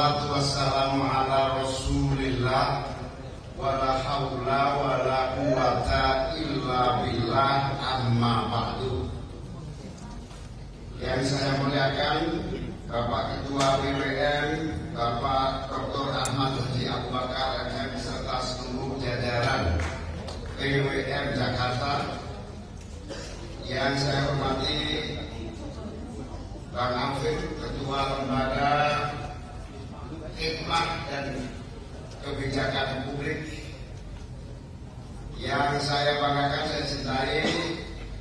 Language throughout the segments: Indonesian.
Wassalatu wassalamu ala rasulillah wala haula wala quwata illa billah amma ba'du. Yang saya muliakan Bapak Ketua BWN, Bapak Dr. Ahmad Haji Abu Bakar MM beserta seluruh jajaran BWN Jakarta. Yang saya hormati Bang Afif, Ketua Lembaga Hikmah dan Kebijakan Publik. Yang saya banggakan, saya cintai,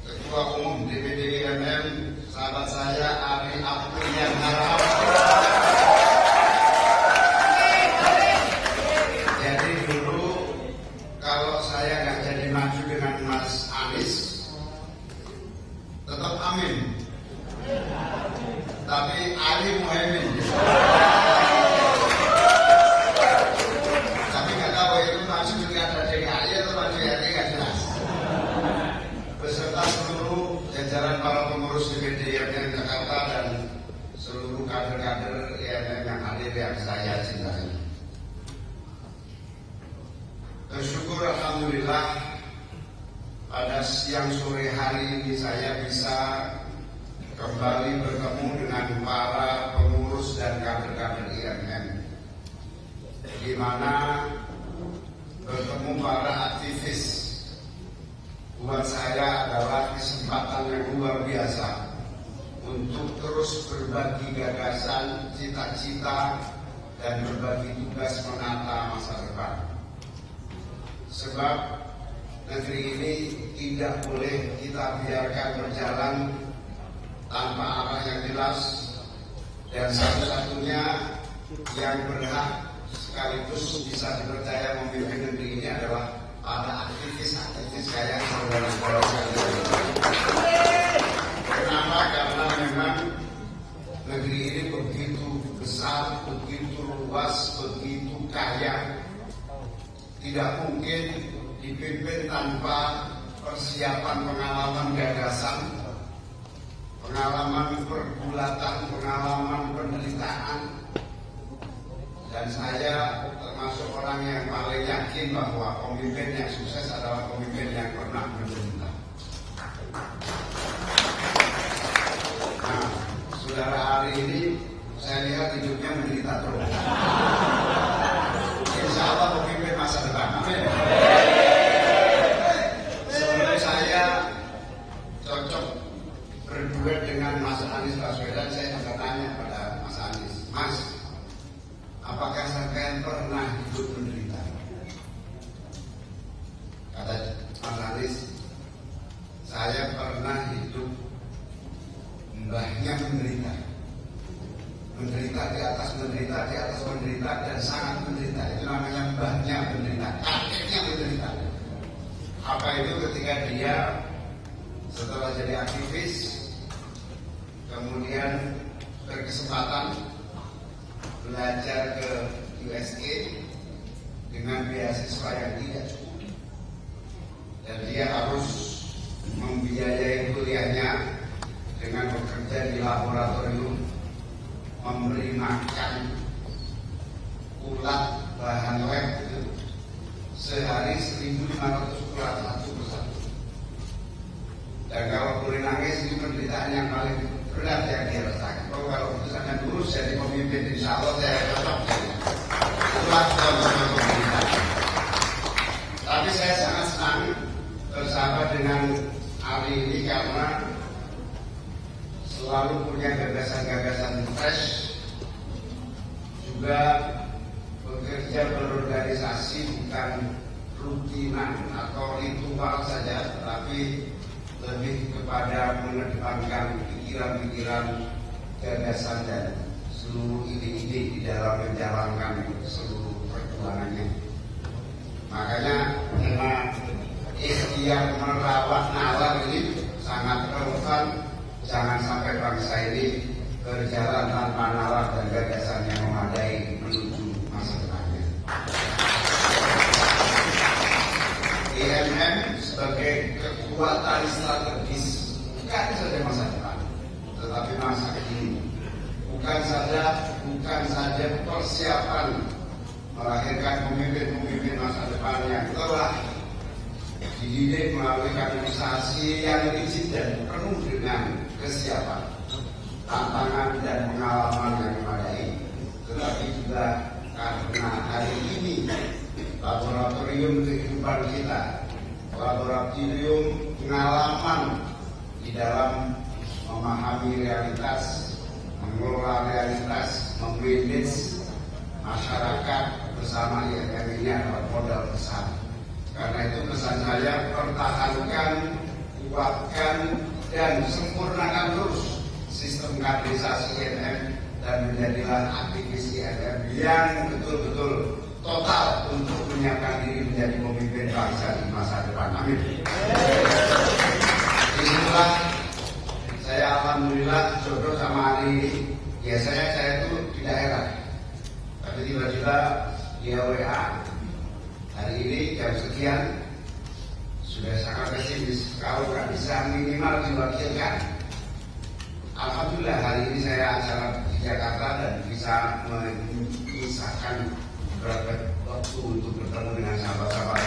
Ketua Umum DPD MM, sahabat saya Ari Aprian Harap. Jadi dulu kalau saya nggak jadi maju dengan Mas Anies, tetap amin. Tapi Ali Muhaimin. Tapi nggak tahu itu maju juga ada DKI atau maju RT nggak jelas. Beserta seluruh jajaran para pengurus DPD IMM Jakarta dan seluruh kader-kader IMM yang hadir yang saya cintai. Bersyukur alhamdulillah pada siang sore hari ini saya bisa kembali bertemu dengan para pengurus dan kader-kader IMM, di mana bertemu para aktivis buat saya adalah kesempatan yang luar biasa untuk terus berbagi gagasan, cita-cita, dan berbagi tugas menata masa depan. Sebab negeri ini tidak boleh kita biarkan berjalan tanpa arah yang jelas, dan satu-satunya yang berhak sekaligus bisa dipercaya memimpin negeri ini adalah para aktivis-aktivis kayak saudara-saudara sekalian. Kenapa? Karena memang negeri ini begitu besar, begitu luas, begitu kaya. Tidak mungkin dipimpin tanpa persiapan, pengalaman, gagasan, pengalaman pergulatan, pengalaman penderitaan. Dan saya termasuk orang yang paling yakin bahwa pemimpin yang sukses adalah pemimpin yang pernah menderita. Nah, saudara hari ini saya lihat hidupnya menderita terus. Insya Allah pemimpin masa depan. Amin. Sebelum saya cocok berduet dengan Mas Anies Baswedan, saya juga tanya pada Mas Anies, Mas, apakah sampean pernah hidup menderita? Kata Mas Anies, saya pernah hidup mbahnya menderita. Menderita di atas menderita, di atas menderita, dan sangat menderita. Itu namanya mbahnya menderita, kakeknya menderita. Apa itu? Ketika dia setelah jadi aktivis, kemudian berkesempatan belajar ke USA dengan beasiswa yang tidak cukup, dan dia harus membiayai kuliahnya dengan bekerja di laboratorium, memberi makan ulat bahan lab itu sehari 1.500 ulat satu persatu. Dan kalau boleh nangis, itu penderitaan yang paling berat yang dia rasakan. Kalau misalkan dulu jadi pemimpin, insya Allah saya cocok. Itulah penderitaan. Tapi saya sangat senang bersahabat dengan Ali ini karena selalu punya gagasan-gagasan fresh, juga bekerja berorganisasi bukan rutinan atau ritual saja, tapi lebih kepada mengedepankan pikiran-pikiran, gagasan, dan seluruh ide-ide di dalam menjalankan seluruh perjuangannya. Makanya tema ikhtiar merawat nalar ini sangat relevan. Jangan sampai bangsa ini berjalan tanpa nalar dan gagasan yang memadai menuju masa depannya. IMM sebagai kekuatan strategis bukan saja masa depan, tetapi masa kini. Bukan saja saja persiapan melahirkan pemimpin-pemimpin masa depan yang telah dididik melalui kaderisasi yang rigid dan penuh dengan kesiapan, tantangan dan pengalaman yang memadai, tetapi juga karena hari ini laboratorium kehidupan kita, laboratorium pengalaman di dalam memahami realitas, mengelola realitas, memanage masyarakat bersama IMM ini adalah modal besar. Karena itu pesan saya, pertahankan, kuatkan, dan sempurnakan terus sistem kaderisasi IMM dan menjadilah aktivis IMM yang betul-betul total untuk menyiapkan diri menjadi pemimpin bangsa di masa depan. Amin. Disitulah saya alhamdulillah jodoh sama hari ini. Biasanya saya itu di daerah, tapi tiba-tiba dia WA, hari ini jam sekian, sudah sangat pesimis kalau nggak bisa minimal diwakilkan. Alhamdulillah hari ini saya acara di Jakarta dan bisa menyisakan beberapa waktu untuk bertemu dengan sahabat-sahabat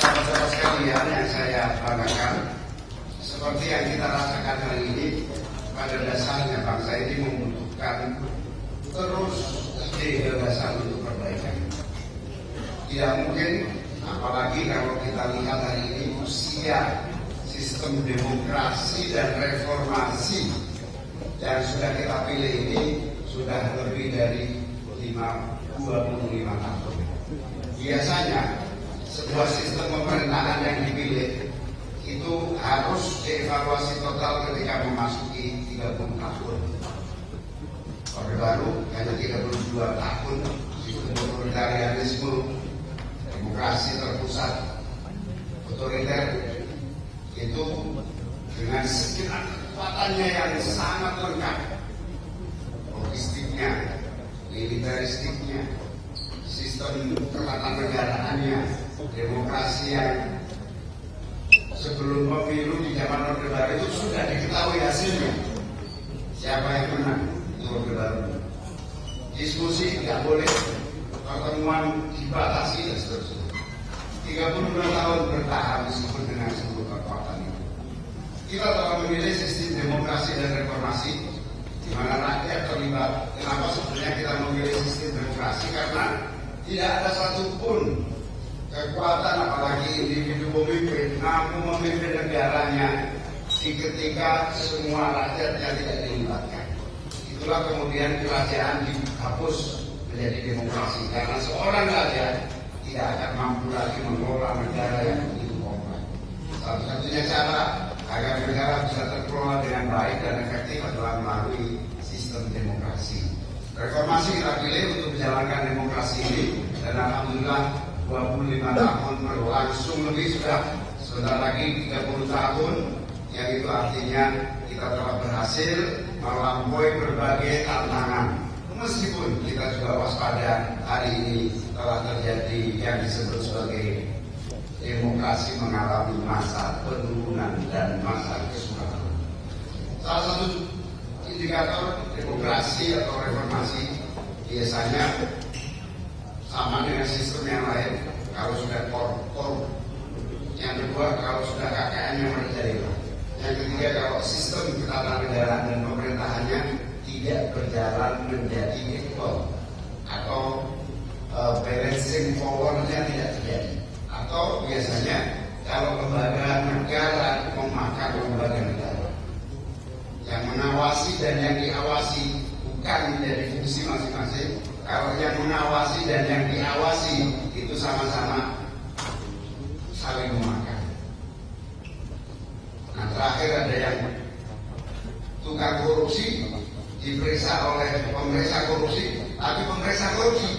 sahabat-sahabat sekalian yang saya banggakan. Seperti yang kita rasakan hari ini, pada dasarnya bangsa ini membutuhkan terus ide gagasan untuk perbaikan. Tidak mungkin, apalagi kalau kita lihat hari ini usia sistem demokrasi dan reformasi yang sudah kita pilih ini sudah lebih dari 25 tahun. Biasanya sebuah sistem pemerintahan yang dipilih itu harus dievaluasi total ketika memasuki 30 tahun. Orde Baru hanya 32 tahun, sistem otoritarianisme, demokrasi terpusat, otoriter itu dengan segenap kekuatannya yang sangat lengkap, logistiknya, militeristiknya, sistem ketatanegaraan, demokrasi yang sebelum pemilu di zaman Orde Baru itu sudah diketahui hasilnya. Siapa yang menang? Itu Orde Baru. Diskusi tidak boleh, pertemuan dibatasi dan seterusnya. 32 tahun bertahan meskipun dengan seluruh kekuatan itu. Kita telah memilih sistem demokrasi dan reformasi di mana rakyat terlibat. Kenapa sebenarnya kita memilih sistem demokrasi? Karena tidak ada satupun kekuatan apalagi individu pemimpin mampu memimpin negaranya ketika semua rakyatnya tidak dilibatkan. Itulah kemudian kerajaan dihapus menjadi demokrasi karena seorang raja tidak akan mampu lagi mengelola negara yang begitu kompleks. Satu-satunya cara agar negara bisa terkelola dengan baik dan efektif adalah melalui sistem demokrasi. Reformasi kita pilih untuk menjalankan demokrasi ini dan alhamdulillah 25 tahun berlangsung lebih sudah, sebentar lagi 30 tahun, yang itu artinya kita telah berhasil melampaui berbagai tantangan. Meskipun kita juga waspada, hari ini telah terjadi yang disebut sebagai demokrasi mengalami masa penurunan dan masa kesulitan. Salah satu indikator demokrasi atau reformasi biasanya sama dengan sistem yang lain. Kalau sudah korup, yang kedua kalau sudah KKN yang merajalela, yang ketiga kalau sistem ketatanegaraan dan pemerintahannya tidak berjalan menjadi equal atau balancing powernya tidak terjadi, atau biasanya kalau lembaga negara memakan lembaga negara, yang mengawasi dan yang diawasi bukan menjadi fungsi masing-masing. Kalau yang mengawasi dan yang diawasi itu sama-sama saling memakan. Nah terakhir ada yang tukang korupsi diperiksa oleh pemeriksa korupsi, tapi pemeriksa korupsi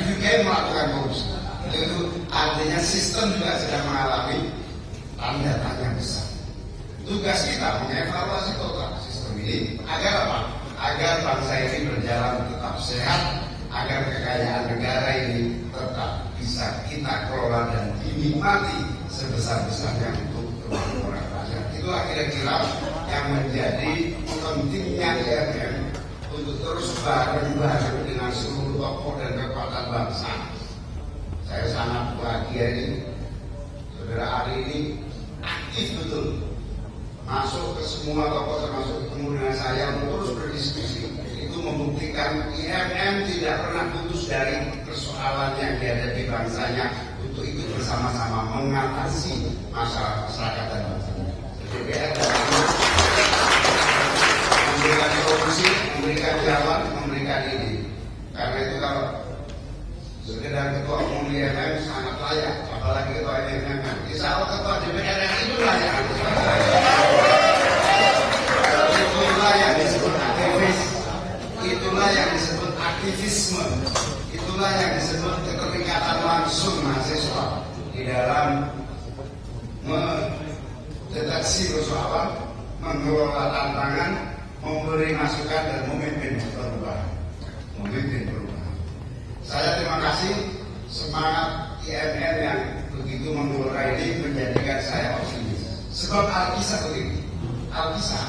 juga melakukan korupsi. Itu artinya sistem juga sedang mengalami tanda tanya besar. Tugas kita mengevaluasi total sistem ini agar apa? Agar bangsa ini berjalan tetap sehat, agar kekayaan negara ini tetap bisa kita kelola dan dinikmati sebesar-besarnya untuk kemakmuran rakyat. Itulah kira-kira yang menjadi pentingnya IMM untuk terus bareng-bareng dengan seluruh tokoh dan kekuatan bangsa. Saya sangat bahagia ini, saudara Ali ini aktif betul, masuk ke semua tokoh termasuk ketemu dengan saya untuk terus berdiskusi. Itu membuktikan IMM tidak pernah putus dari persoalan yang dihadapi bangsanya untuk ikut bersama-sama mengatasi masalah masyarakat dan bangsanya. DPR memberikan solusi, memberikan jalan, memberikan ide. Karena itu kalau sekedar ketua umum IMM sangat layak, apalagi ketua IMM. Insya Allah ketua DPR yang itu layak. Itulah yang disebut aktivis, itulah yang disebut aktivisme, itulah yang disebut keterikatan langsung mahasiswa di dalam mendeteksi persoalan, mengelola tantangan, memberi masukan dan memimpin perubahan. Saya terima kasih semangat IMM yang begitu menggelora ini menjadikan saya optimis. Sebab Alkisah begini, Alkisah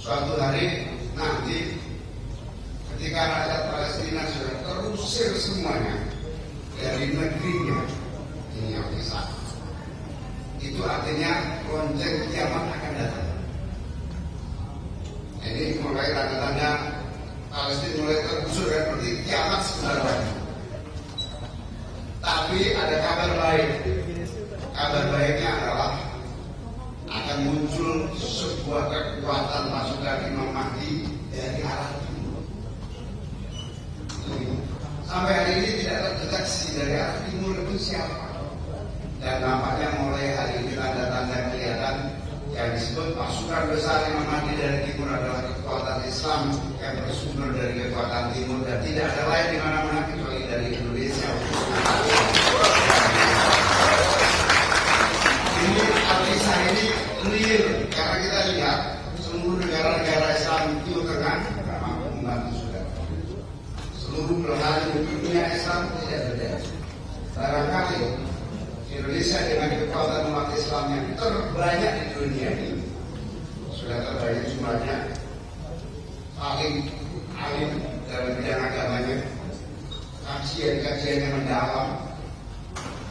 suatu hari nanti ketika rakyat Palestina sudah terusir semuanya dari negerinya, ini Alkisah. Itu artinya lonceng kiamat akan datang. Ini mulai tanda-tanda Palestina mulai tergusur dan seperti kiamat sebenarnya. Tapi ada kabar baik. Kabar baiknya adalah akan muncul sebuah kekuatan pasukan Imam Mahdi dari arah timur. Sampai hari ini tidak terdeteksi dari arah timur itu siapa. Dan nampaknya mulai hari ini tanda-tanda kelihatan yang disebut pasukan besar Imam Mahdi dari timur adalah kekuatan Islam yang bersumber dari kekuatan timur dan tidak ada lain di mana-mana kecuali dari Indonesia. Ini Alkisah ini real karena kita lihat seluruh negara-negara Islam Timur Tengah mampu membantu saudara. Seluruh belahan dunia Islam tidak berbeda. Barangkali Indonesia dengan kekuatan umat Islam yang terbanyak di dunia ini sudah terbanyak jumlahnya, paling alim dalam bidang agamanya, kajian-kajian yang mendalam.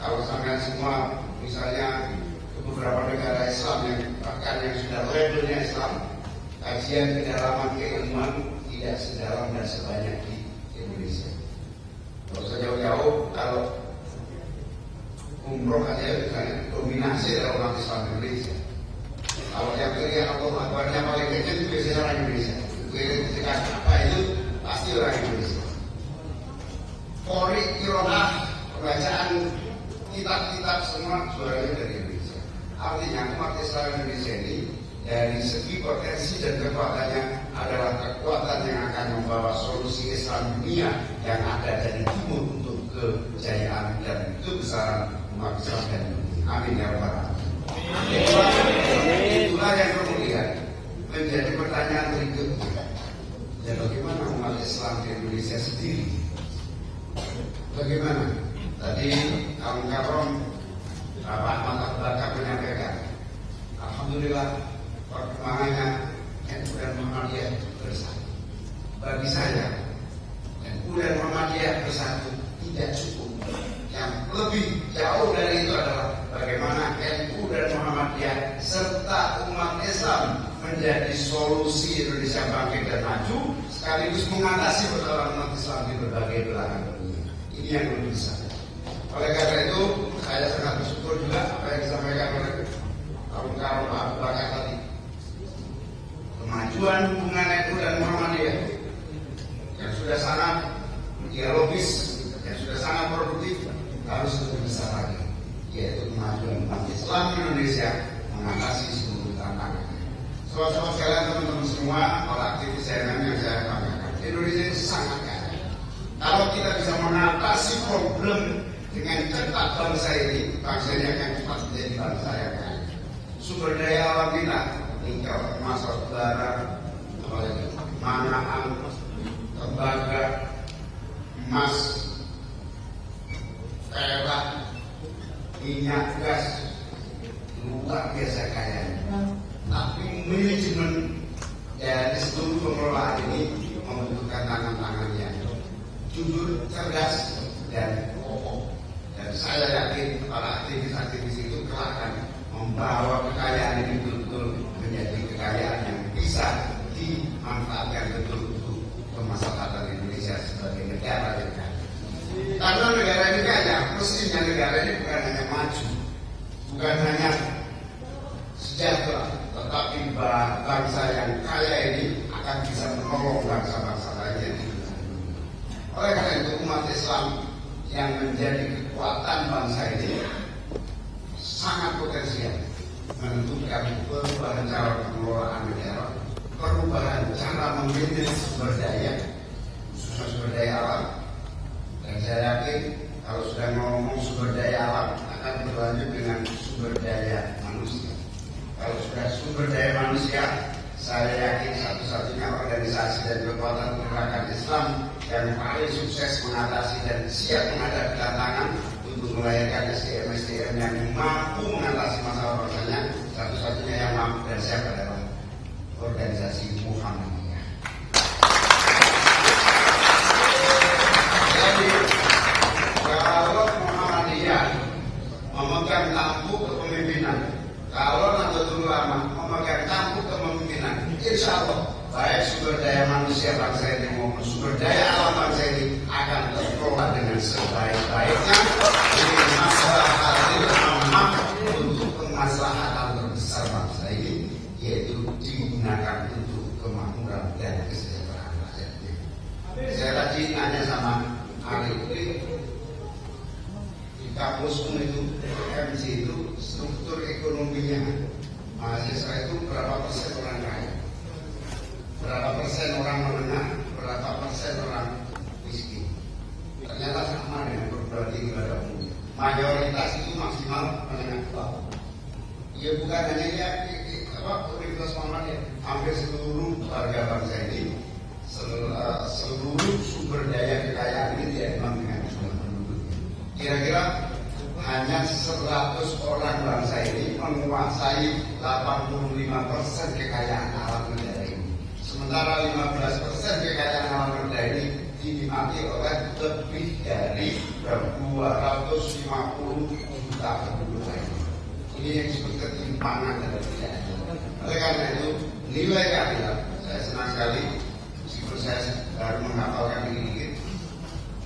Kalau sampai semua misalnya ke beberapa negara Islam yang bahkan yang sudah labelnya Islam, kajian kedalaman keilmuan tidak sedalam dan sebanyak di Indonesia. Kalau sejauh-jauh kalau umroh aja misalnya dominasi dalam umat Islam Indonesia. Kalau yang kiri Allah Akbarnya paling kecil itu biasanya orang Indonesia. Ketika apa itu pasti orang Indonesia. Qori, Qiraah, pembacaan kitab-kitab semua suaranya dari Indonesia. Artinya umat Islam Indonesia ini dari segi potensi dan kekuatannya adalah kekuatan yang akan membawa solusi Islam dunia yang ada dari timur untuk kejayaan dan kebesaran umat Islam dan dunia. Amin ya rabbal alamin. Itulah yang kemudian menjadi pertanyaan berikutnya. Ya bagaimana umat Islam di Indonesia sendiri? Bagaimana? Tadi Al Mukarram Bapak Ahmad Al-Bakar menyampaikan, alhamdulillah perkembangannya NU dan Muhammadiyah bersatu. Bagi saya, NU dan Muhammadiyah bersatu tidak cukup. Yang lebih jauh dari itu adalah bagaimana NU dan Muhammadiyah serta umat Islam menjadi solusi Indonesia bangkit dan maju sekaligus mengatasi persoalan umat Islam di berbagai belahan dunia. Ini yang lebih besar. Oleh karena itu saya sangat bersyukur juga apa yang disampaikan oleh Abu Bakar tadi. Kemajuan hubungan NU dan Muhammadiyah yang sudah sangat dialogis, yang sudah sangat produktif harus lebih besar lagi, yaitu kemajuan umat Islam Indonesia mengatasi seluruh tantangan. Sobat-sobat sekalian, teman-teman semua, para aktivis IMM yang saya banggakan, Indonesia itu sangat kaya. Kalau kita bisa mengatasi problem dengan cepat bangsa ini, bangsanya akan cepat menjadi bangsa yang kaya. Sumber daya alam kita, nikel, emas, bara, manaan, tembaga, emas, perak, minyak gas, luar biasa kaya. Tapi manajemen dari seluruh pengelolaan ini membutuhkan tangan-tangan yang jujur, cerdas, dan kokoh. Dan saya yakin para aktivis-aktivis itu kelak akan membawa kekayaan ini betul-betul menjadi kekayaan yang bisa dimanfaatkan betul untuk kemaslahatan Indonesia sebagai negara yang kaya. Karena negara ini kaya, mestinya negara ini bukan hanya maju, bukan hanya sejahtera, tetapi bangsa yang kaya ini akan bisa menolong bangsa-bangsa lainnya di dunia. Oleh karena itu umat Islam yang menjadi kekuatan bangsa ini sangat potensial menentukan perubahan cara pengelolaan negara, perubahan cara memanage sumber daya, khususnya sumber daya alam. Dan saya yakin kalau sudah ngomong sumber daya alam akan berlanjut dengan sumber daya manusia. Kalau sudah sumber daya manusia, saya yakin satu-satunya organisasi dan kekuatan pergerakan Islam yang paling sukses mengatasi dan siap menghadapi tantangan untuk melahirkan SDM-SDM yang mampu mengatasi masalah bangsanya, satu-satunya yang mampu dan siap adalah organisasi Muhammadiyah. Jadi, kalau Muhammadiyah memegang tampuk kepemimpinan, kalau Nahdlatul Ulama memegang tampuk kepemimpinan, insya Allah baik sumber daya manusia bangsa ini maupun sumber daya alam bangsa ini akan terkelola dengan sebaik-baiknya dengan maslahat untuk kemaslahatan terbesar bangsa ini, yaitu digunakan untuk kemakmuran dan kesejahteraan rakyatnya. Saya tadi nanya sama Ari, di kampusmu itu MC itu struktur ekonominya mahasiswa itu berapa persen orang kaya, berapa persen orang menengah, berapa persen orang miskin. Ternyata sama dengan perguruan tinggi pada umumnya. Mayoritas itu maksimal menengah ke bawah. Ya bukan hanya ya Universitas Muhammadiyah, hampir seluruh warga bangsa ini, seluruh sumber daya kekayaan ini diemban dengan jumlah penduduknya. Kira-kira hanya 100 orang bangsa ini menguasai 85% kekayaan alam negara ini. Sementara 15% kekayaan alam negara ini dinikmati oleh lebih dari 250 juta penduduk lainnya. Ini yang disebut ketimpangan dan ketidakadilan. Oleh karena itu nilai keadilan, saya senang sekali meskipun saya baru menghafalkan dikit-dikit.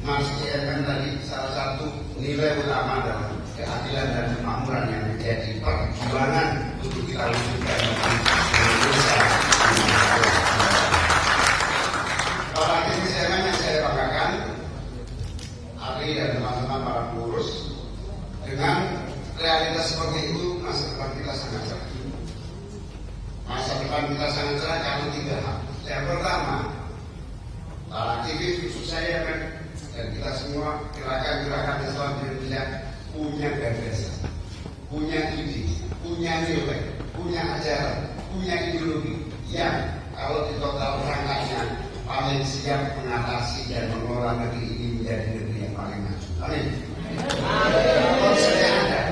Mas kan tadi salah satu nilai utama adalah keadilan dan kemakmuran yang menjadi perjuangan untuk kita wujudkan di Indonesia. Para aktivis yang saya banggakan, Ari dan teman-teman para pengurus, dengan realitas seperti itu masa depan kita sangat cerah. Masa depan kita sangat cerah karena 3 hal. Yang pertama, para aktivis khusus saya dan kita semua gerakan-gerakan Islam di Indonesia punya gagasan, punya ide, punya nilai, punya ajaran, punya ideologi yang kalau di total rangkanya paling siap mengatasi dan mengelola negeri ini menjadi negeri yang paling maju. Amin. Konsepnya ada,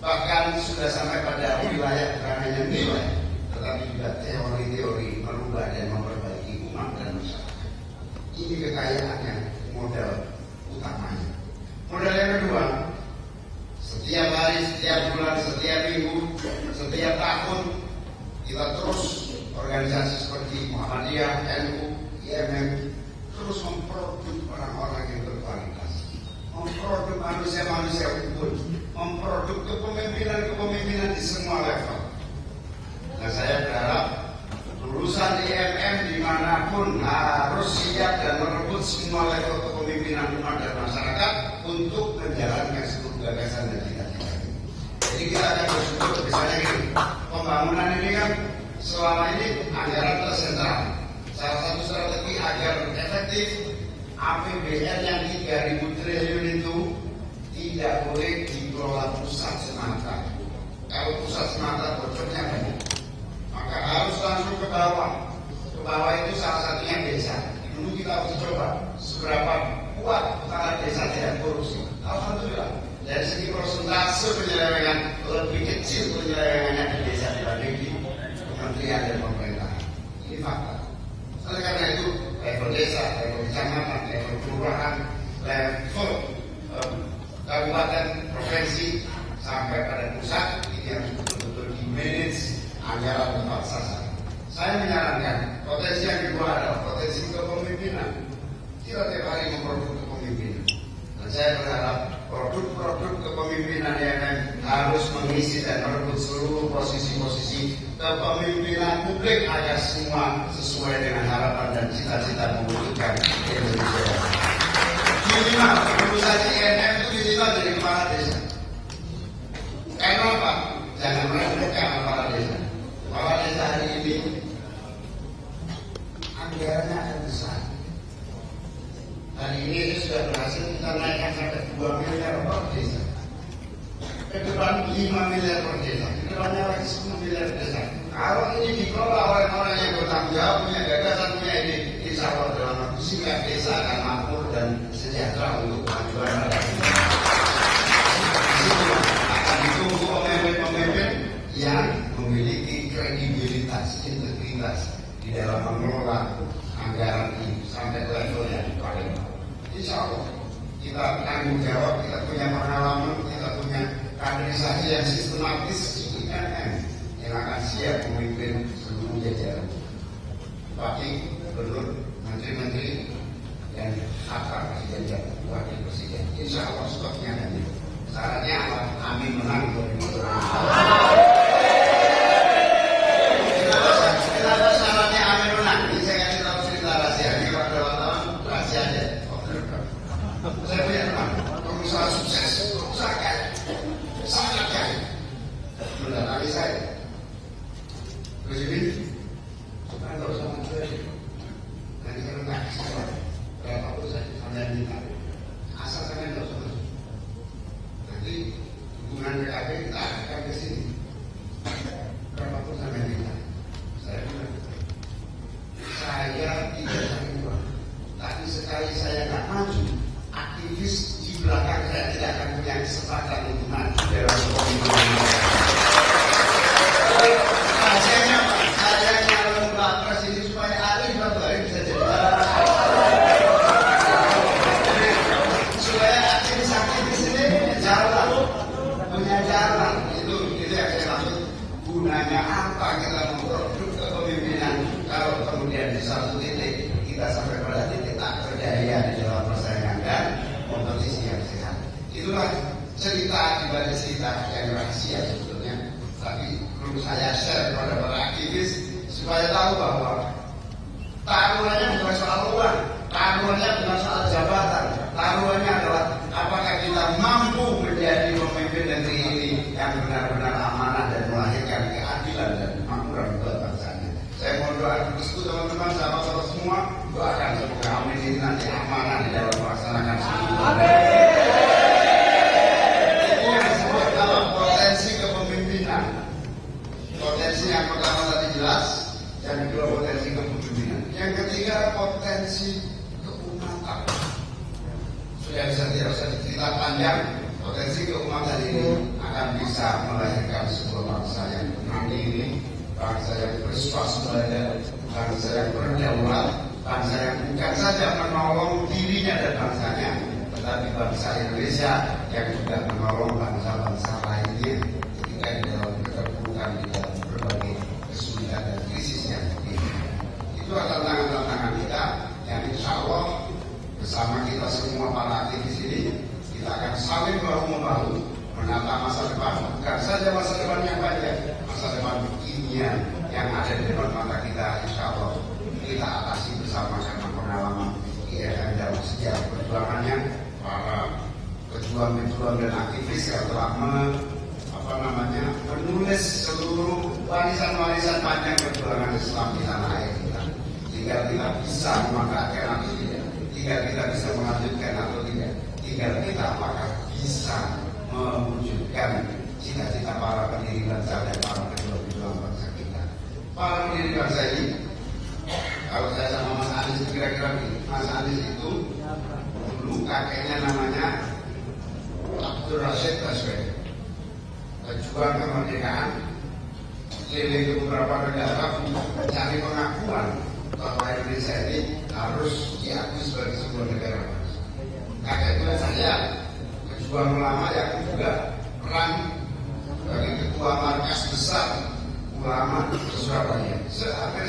bahkan sudah sampai pada wilayah bukan hanya nilai, tetapi juga teori-teori merubah dan memperbaiki umat dan masyarakat. Ini kekayaan yang modal utamanya. Modal yang kedua, setiap hari, setiap bulan, setiap minggu, setiap tahun kita terus organisasi seperti Muhammadiyah, NU, IMM terus memproduk orang-orang yang berkualitas, memproduk manusia-manusia unggul, memproduk kepemimpinan di semua level. Dan saya berharap lulusan IMM dimanapun harus siap dan merebut semua level kepemimpinan umat dan masyarakat untuk menjalankan seluruh gagasan dan cita-cita ini. Jadi kita akan bersyukur misalnya gini, pembangunan ini kan selama ini anggaran tersentral. Salah satu strategi agar efektif, APBN yang 3.000 triliun itu tidak boleh dikelola pusat semata. Kalau pusat semata bocornya banyak, maka harus langsung ke bawah. Ke bawah itu salah satunya desa. Dulu kita harus coba seberapa kuat kepala desa tidak korupsi. Alhamdulillah, dari segi persentase penyelewengan lebih kecil penyelewengannya di desa dibanding di kementerian dan pemerintahan. Ini fakta. Oleh karena itu, level desa, level kecamatan, level kelurahan, level kabupaten, provinsi, sampai pada pusat, ini harus betul-betul di-manage anggaran tepat sasaran. Saya menyarankan, potensi yang kedua adalah potensi kepemimpinan. Kita tiap hari memproduksi kepemimpinan. Dan saya berharap produk-produk kepemimpinan yang harus mengisi dan merebut seluruh posisi-posisi kepemimpinan publik agar semua sesuai dengan harapan dan cita-cita mewujudkan Indonesia. Minimal, urusan INM itu minimal jadi kepala desa. Kenapa? Jangan meremehkan kepala desa. Kepala desa hari ini anggarannya akan besar. Hari ini sudah berhasil kita naikkan sampai 2 miliar per desa. Ke depan 5 miliar per desa. Ke depannya lagi 10 miliar per desa. Kalau ini dikelola oleh orang yang bertanggung jawab, punya gagasan, punya ide, insya Allah dalam waktu singkat desa akan makmur dan sejahtera untuk kemajuan rakyat. Akan ditunggu pemimpin-pemimpin yang memiliki kredibilitas, integritas di dalam mengelola anggaran ini sampai level yang paling bawah. Insya Allah kita tanggung jawab, kita punya pengalaman, kita punya kaderisasi yang sistematis di INM yang akan siap memimpin seluruh jajaran bupati, gubernur, menteri-menteri, dan akar presiden dan wakil presiden. Insya Allah stoknya ada. Syaratnya apa? Amin menang 2020. Kenapa syaratnya amin menang? Ini saya kasih tahu cerita rahasia. Ini kalau ada wartawan rahasia aja. Saya punya teman, pengusaha sukses, pengusaha kaya, sangat kaya. Mendatangi saya. Terus ini, suka nggak usah menjual. Nanti saya nggak kasih berapa pun saya minta. Asal saya nggak usah menjual. Nanti hubungan PKB kita akan ke sini. Berapa pun saya minta. Saya bilang, saya tidak cari uang. Tapi sekali saya nggak maju, aktivis di belakang saya tidak akan punya kesempatan untuk maju dalam pemerintahan. Rasanya apa? Saya nyalon Wapres ini supaya Ali Bapak bisa jadi supaya aktivis ini punya jalan. Itu yang saya maksud. Gunanya apa kita memproduk kepemimpinan kalau kemudian di satu titik kita sampai pada titik tak berdaya di dalam persaingan dan kompetisi yang sehat. Itulah cerita di balik cerita yang rahasia sebetulnya. Tapi perlu saya share kepada para aktivis supaya tahu bahwa taruhannya bukan soal uang, taruhannya bukan soal jabatan, taruhannya adalah apakah kita mampu menjadi pemimpin negeri ini yang benar-benar amanah dan melahirkan keadilan dan kemakmuran buat bangsanya. Saya mohon doa restu teman-teman, sahabat-sahabat semua, doakan semoga amin ini nanti amanah di dalam melaksanakan semua. Ini yang disebut dalam potensi kepemimpinan. Potensi yang pertama tadi jelas, yang kedua potensi kepemimpinan, yang ketiga potensi keumatan. Sudah tidak usah cerita panjang. Potensi keumatan ini akan bisa melahirkan sebuah bangsa yang mandiri, bangsa yang berswasembada, bangsa yang berdaulat, bangsa yang bukan saja menolong dirinya dan bangsanya, tetapi bangsa Indonesia yang juga menolong bangsa-bangsa lainnya ketika di dalam keterpurukan, di dalam berbagai kesulitan dan krisis yang begini. Itu adalah tantangan-tantangan kita yang insya Allah bersama kita semua para aktivis ini kita akan saling bahu-membahu menata masa depan, bukan saja masa depan yang panjang, masa depan kekinian yang ada di depan mata kita. Insya Allah kita atasi bersama karena pengalaman INM dalam sejarah perjuangannya. Para pejuang-pejuang dan aktivis yang telah menulis seluruh warisan-warisan panjang perjuangan Islam di tanah air kita. Tinggal kita bisa memanfaatkan atau tidak, tinggal kita bisa melanjutkan atau tidak, tinggal kita apakah bisa mewujudkan cita-cita para pendiri bangsa dan para pejuang-pejuang bangsa kita. Para pendiri bangsa ini, kalau saya sama Mas Anies kira-kira begini, Mas Anies itu dulu kakeknya namanya Abdul Rashid Baswedan, pejuang kemerdekaan keliling ke beberapa negara mencari pengakuan bahwa Indonesia ini harus diakui sebagai sebuah negara. Kakek tua saya, pejuang ulama yang juga peran sebagai ketua markas besar ulama di Surabaya, seangkatan.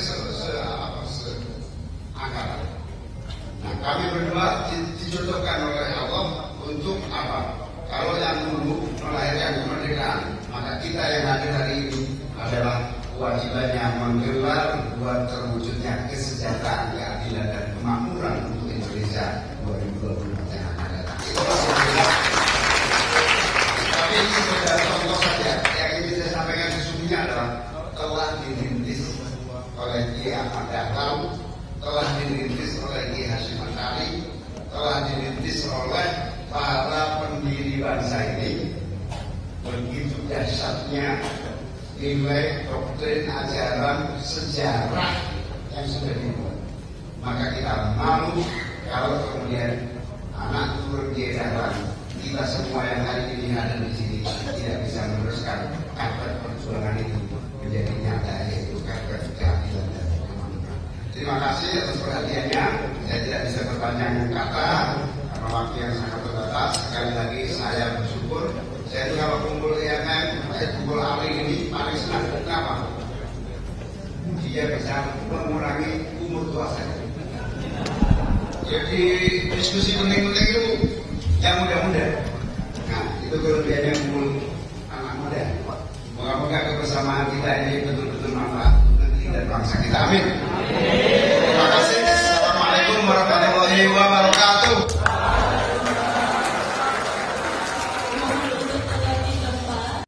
Nah, kami berdua dijodohkan oleh Allah untuk apa? Kalau yang dulu melahirkan kemerdekaan, maka kita yang hadir hari ini adalah kewajibannya menggelar buat terwujudnya kesejahteraan, keadilan, dan kemakmuran untuk Indonesia 2024 yang akan datang. Itu masih jelas. Tapi ini sekedar contoh saja. Yang ingin saya sampaikan sesungguhnya adalah telah dirintis oleh Kiai Ahmad Dahlan, telah dirintis oleh Kiai Hasyim Asy'ari, telah dirintis oleh para pendiri bangsa ini. Begitu dahsyatnya nilai doktrin ajaran sejarah yang sudah dibuat. Maka kita malu kalau kemudian anak turun Kiai Dahlan, kita semua yang hari ini ada di sini tidak bisa meneruskan karpet perjuangan itu menjadi nyata, yaitu karpet keadilan dan kemakmuran. Terima kasih atas perhatiannya. Saya tidak bisa berpanjang kata karena waktu yang sangat terbatas. Sekali lagi saya bersyukur. Saya itu kalau kumpul IMM, saya kumpul Ali ini paling senang. Kenapa? Dia bisa mengurangi umur tua saya. Jadi diskusi penting-penting itu yang muda-muda. Nah, itu kelebihannya kumpul anak muda. Moga-moga kebersamaan kita ini betul-betul manfaat untuk negeri dan bangsa kita. Amin.